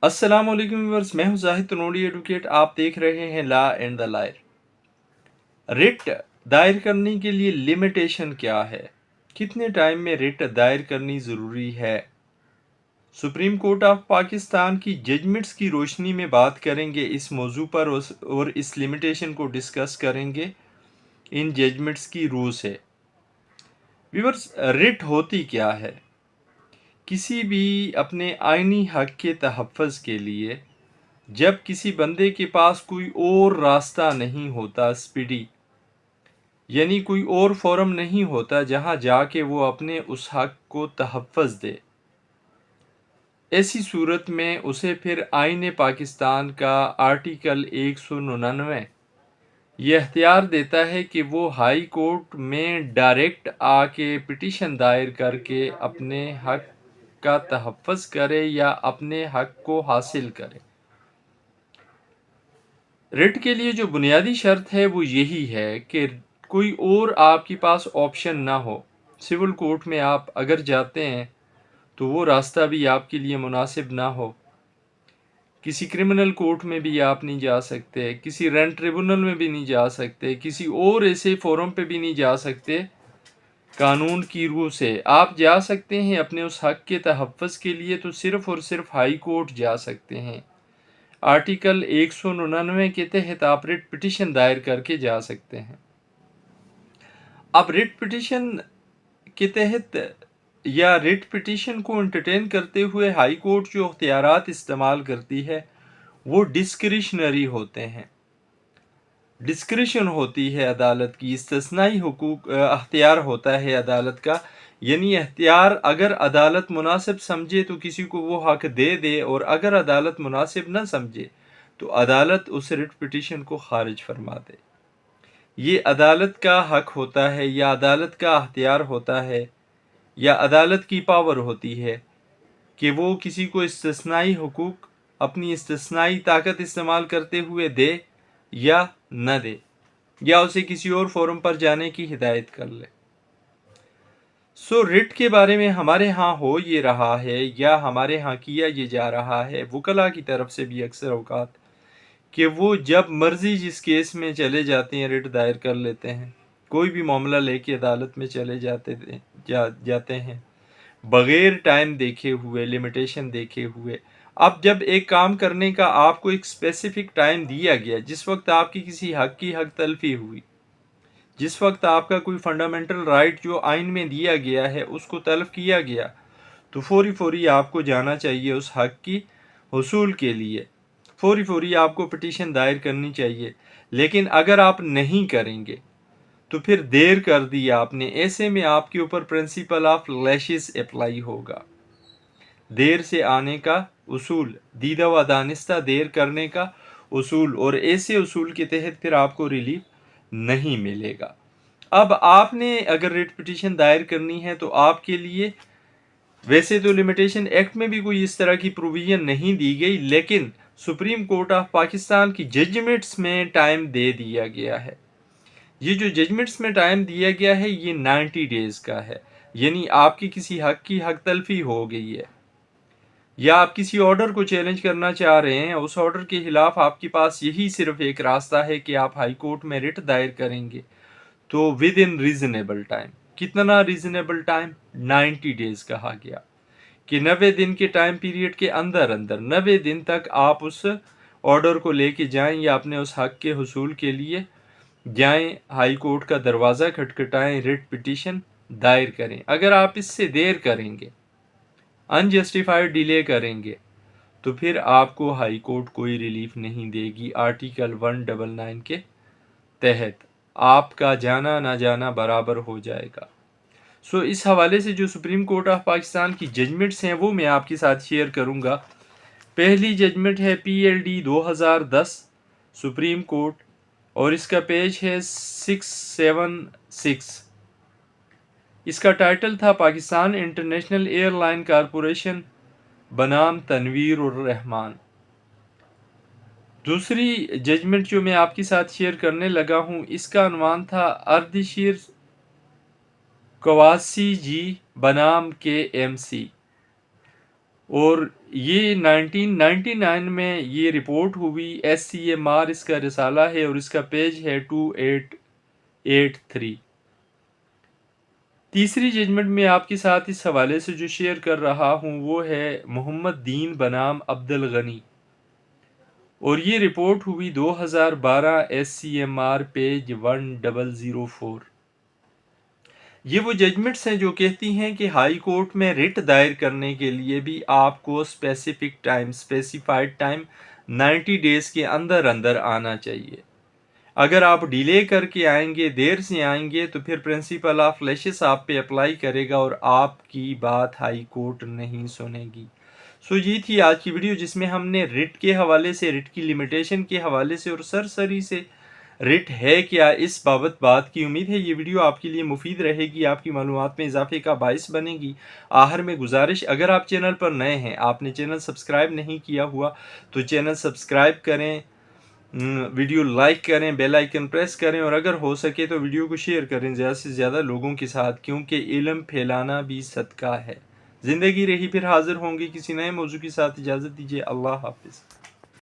السلام علیکم ویورز، میں ہوں زاہد تنوڑی ایڈوکیٹ۔ آپ دیکھ رہے ہیں لا اینڈ دا لائر۔ رٹ دائر کرنے کے لیے لمیٹیشن کیا ہے؟ کتنے ٹائم میں رٹ دائر کرنی ضروری ہے؟ سپریم کورٹ آف پاکستان کی ججمنٹس کی روشنی میں بات کریں گے اس موضوع پر اور اس لمیٹیشن کو ڈسکس کریں گے ان ججمنٹس کی روح سے۔ ویورز، رٹ ہوتی کیا ہے؟ کسی بھی اپنے آئینی حق کے تحفظ کے لیے جب کسی بندے کے پاس کوئی اور راستہ نہیں ہوتا، اسپیڈی یعنی کوئی اور فورم نہیں ہوتا جہاں جا کے وہ اپنے اس حق کو تحفظ دے، ایسی صورت میں اسے پھر آئین پاکستان کا آرٹیکل 199 یہ اختیار دیتا ہے کہ وہ ہائی کورٹ میں ڈائریکٹ آ کے پٹیشن دائر کر کے اپنے حق کا تحفظ کرے یا اپنے حق کو حاصل کرے۔ رٹ کے لیے جو بنیادی شرط ہے وہ یہی ہے کہ کوئی اور آپ کے پاس آپشن نہ ہو۔ سول کورٹ میں آپ اگر جاتے ہیں تو وہ راستہ بھی آپ کے لیے مناسب نہ ہو، کسی کرمنل کورٹ میں بھی آپ نہیں جا سکتے، کسی رینٹ ٹریبونل میں بھی نہیں جا سکتے، کسی اور ایسے فورم پہ بھی نہیں جا سکتے۔ قانون کی روح سے آپ جا سکتے ہیں اپنے اس حق کے تحفظ کے لیے تو صرف اور صرف ہائی کورٹ جا سکتے ہیں۔ آرٹیکل 199 کے تحت آپ ریٹ پٹیشن دائر کر کے جا سکتے ہیں۔ اب ریٹ پٹیشن کے تحت یا ریٹ پٹیشن کو انٹرٹین کرتے ہوئے ہائی کورٹ جو اختیارات استعمال کرتی ہے وہ ڈسکریشنری ہوتے ہیں۔ ڈسکریشن ہوتی ہے عدالت کی، استثنائی اختیار ہوتا ہے عدالت کا، یعنی اختیار اگر عدالت مناسب سمجھے تو کسی کو وہ حق دے دے، اور اگر عدالت مناسب نہ سمجھے تو عدالت اس ریٹ پٹیشن کو خارج فرما دے۔ یہ عدالت کا حق ہوتا ہے یا عدالت کا اختیار ہوتا ہے یا عدالت کی پاور ہوتی ہے کہ وہ کسی کو استثنائی حقوق اپنی استثنائی طاقت استعمال کرتے ہوئے دے یا نہ دے، یا اسے کسی اور فورم پر جانے کی ہدایت کر لے۔ رٹ کے بارے میں ہمارے ہاں ہو یہ رہا ہے یا ہمارے ہاں کیا یہ جا رہا ہے وکلاء کی طرف سے بھی اکثر اوقات کہ وہ جب مرضی جس کیس میں چلے جاتے ہیں رٹ دائر کر لیتے ہیں، کوئی بھی معاملہ لے کے عدالت میں چلے جاتے ہیں بغیر ٹائم دیکھے ہوئے، لمیٹیشن دیکھے ہوئے۔ اب جب ایک کام کرنے کا آپ کو ایک اسپیسیفک ٹائم دیا گیا، جس وقت آپ کی کسی حق کی حق تلفی ہوئی، جس وقت آپ کا کوئی فنڈامنٹل رائٹ جو آئین میں دیا گیا ہے اس کو تلف کیا گیا، تو فوری آپ کو جانا چاہیے اس حق کی حصول کے لیے، فوری آپ کو پٹیشن دائر کرنی چاہیے۔ لیکن اگر آپ نہیں کریں گے تو پھر دیر کر دی آپ نے، ایسے میں آپ کے اوپر پرنسپل آف لیشز اپلائی ہوگا، دیر سے آنے کا اصول، دیدہ و دانستہ دیر کرنے کا اصول، اور ایسے اصول کے تحت پھر آپ کو ریلیف نہیں ملے گا۔ اب آپ نے اگر ریٹ پٹیشن دائر کرنی ہے تو آپ کے لیے ویسے تو لمیٹیشن ایکٹ میں بھی کوئی اس طرح کی پروویژن نہیں دی گئی، لیکن سپریم کورٹ آف پاکستان کی ججمنٹس میں ٹائم دے دیا گیا ہے۔ یہ جو ججمنٹس میں ٹائم دیا گیا ہے یہ 90 ڈیز کا ہے، یعنی آپ کی کسی حق کی حق تلفی ہو گئی ہے یا آپ کسی آرڈر کو چیلنج کرنا چاہ رہے ہیں، اس آرڈر کے خلاف آپ کے پاس یہی صرف ایک راستہ ہے کہ آپ ہائی کورٹ میں رٹ دائر کریں گے، تو ود ان ریزنیبل ٹائم۔ کتنا ریزنیبل ٹائم؟ 90 ڈیز کہا گیا کہ 90 دن کے ٹائم پیریڈ کے اندر 90 دن تک آپ اس آرڈر کو لے کے جائیں یا اپنے اس حق کے حصول کے لیے جائیں، ہائی کورٹ کا دروازہ کھٹکھٹائیں، ریٹ پٹیشن دائر کریں۔ اگر آپ اس سے دیر کریں گے، انجسٹیفائڈ ڈیلے کریں گے، تو پھر آپ کو ہائی کورٹ کوئی ریلیف نہیں دے گی۔ آرٹیکل 199 کے تحت آپ کا جانا نہ جانا برابر ہو جائے گا۔ اس حوالے سے جو سپریم کورٹ آف پاکستان کی ججمنٹس ہیں وہ میں آپ کے ساتھ شیئر کروں گا۔ پہلی ججمنٹ ہے PLD 2010 سپریم کورٹ، اور اس کا پیج ہے 676۔ اس کا ٹائٹل تھا Pakistan international air line corporation بنام تنویر الرحمان۔ دوسری ججمنٹ جو میں آپ کے ساتھ شیئر کرنے لگا ہوں اس کا عنوان تھا اردشیر قواسی جی بنام KMC۔ اور یہ 1999 میں یہ رپورٹ ہوئی، SCMR اس کا رسالہ ہے اور اس کا پیج ہے 2883۔ تیسری ججمنٹ میں آپ کے ساتھ اس حوالے سے جو شیئر کر رہا ہوں وہ ہے محمد دین بنام عبد الغنی، اور یہ رپورٹ ہوئی 2012 SCMR پیج 1004۔ یہ وہ ججمنٹس ہیں جو کہتی ہیں کہ ہائی کورٹ میں رٹ دائر کرنے کے لیے بھی آپ کو اسپیسیفائڈ ٹائم 90 ڈیز کے اندر اندر آنا چاہیے۔ اگر آپ ڈیلے کر کے آئیں گے، دیر سے آئیں گے، تو پھر پرنسپل آف لیشس آپ پہ اپلائی کرے گا اور آپ کی بات ہائی کورٹ نہیں سنے گی۔ یہ تھی آج کی ویڈیو جس میں ہم نے رٹ کے حوالے سے، رٹ کی لمیٹیشن کے حوالے سے اور سرسری سے رٹ ہے کیا اس بابت بات کی۔ امید ہے یہ ویڈیو آپ کے لیے مفید رہے گی، آپ کی معلومات میں اضافے کا باعث بنے گی۔ آخر میں گزارش، اگر آپ چینل پر نئے ہیں، آپ نے چینل سبسکرائب نہیں کیا ہوا تو چینل سبسکرائب کریں، ویڈیو لائک کریں، بیل آئیکن پریس کریں، اور اگر ہو سکے تو ویڈیو کو شیئر کریں زیادہ سے زیادہ لوگوں کے ساتھ، کیونکہ علم پھیلانا بھی صدقہ ہے۔ زندگی رہی پھر حاضر ہوں گے کسی نئے موضوع کے ساتھ، اجازت دیجیے، اللہ حافظ۔